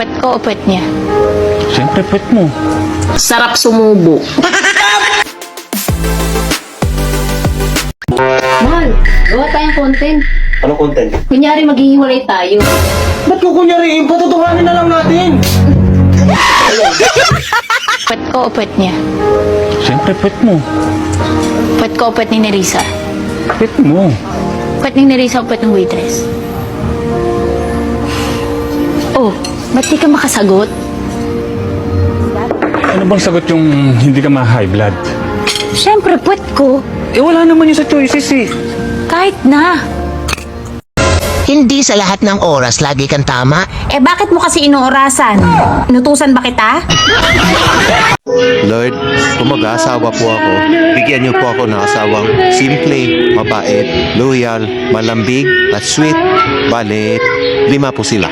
Pet ko o pet niya? Siyempre, pet mo. Sarap sumubo. Mahal, gawa tayong content. Anong content? Kunyari maghihiwalay tayo. Ba't ko kunyariin? Patutuhanin na lang natin. Pet ko o pet niya? Siyempre, pet mo. Pet ko o pet ni Nerissa? Pet mo. Pet ni Nerissa o pet ng waitress? Oh, ba't di ka makasagot? Ano bang sagot yung hindi ka ma-high blood? Siyempre, pet ko. Eh, wala naman yun sa choices eh. Kahit na. Hindi sa lahat ng oras lagi kang tama. Eh bakit mo kasi inuorasan? Inutusan ba kita? Lord, kung mag-aasawa po ako, bigyan niyo po ako ng asawang simple, mabait, loyal, malambig, at sweet. Bale, 5 po sila.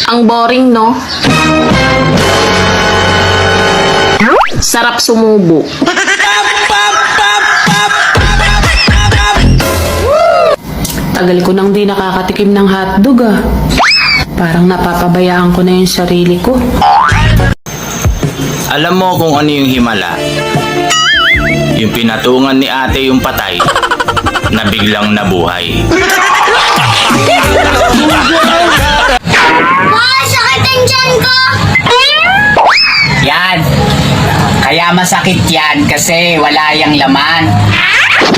Ang boring, no? Sarap sumubo. Tagal ko nang di nakakatikim ng hotdog, ah. Parang napapabayaan ko na yung sarili ko. Alam mo kung ano yung himala? Yung pinatungan ni ate yung patay na biglang nabuhay. Sakit ang tiyan ko! Yan. Kaya masakit yan kasi wala yang laman.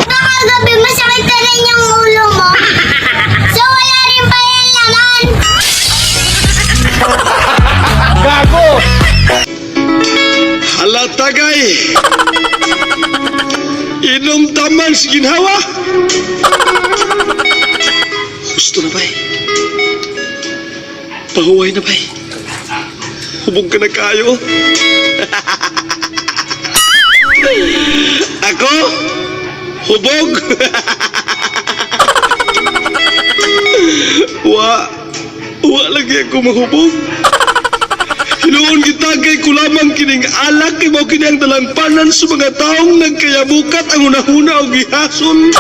Baka gabi masakit na rin yung ulo mo. So wala rin pa yung laman. Hala tagay! Inom taman sa ginhawa! Gusto na ba Pahuway na ba Hubog ka na kayo? Ako? Hubog? Wa lagi ako mahubog. Hinuon kita kay kulamang kining alak kay mao kini ang dalampanan sa mga taong nagkayabukat ang hunahuna o gihasol.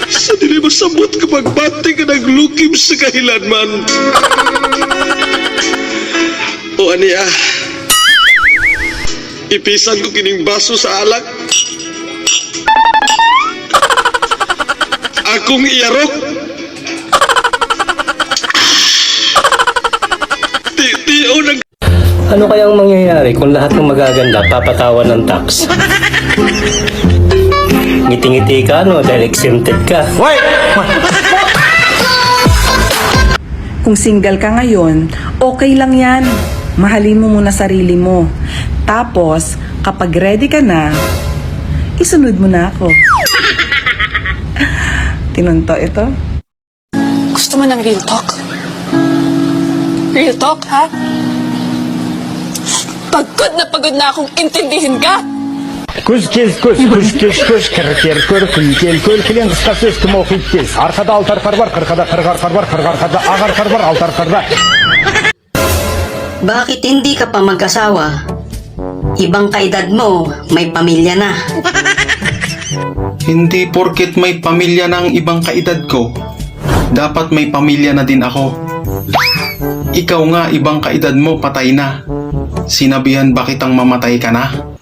Sa dili masabot kapag bati ka naglukim sa kahilanman. O aniya, ipisan ko kining baso sa alak. Akong iyarok. Tio nag... Ano kayang mangyayari kung lahat ng magaganda papatawan ng tax? Ngiti-ngiti ka, no? Dahil exempted ka. Wait! Kung single ka ngayon, okay lang yan. Mahalin mo muna sarili mo. Tapos, kapag ready ka na, isunod mo na ako. Tinunto ito? Gusto mo ng real talk? Real talk, ha? Pagod na akong intindihin ka! Kuş kez kuş kırıkyer kör kıyıkel kör kilen kıska söz tüm okuyup kez. Arkada alt arkar var, kırkada kırk arkar var, kırk arkada ağ arkar var, alt arkarda. Bakit hindi ka pa mag-asawa? Ibang kaedad mo, may pamilya na. Hindi porket may pamilya ng ibang kaedad ko, dapat may pamilya na din ako. Ikaw nga, ibang kaedad mo, patay na. Sinabihan ba kitang mamatay ka na?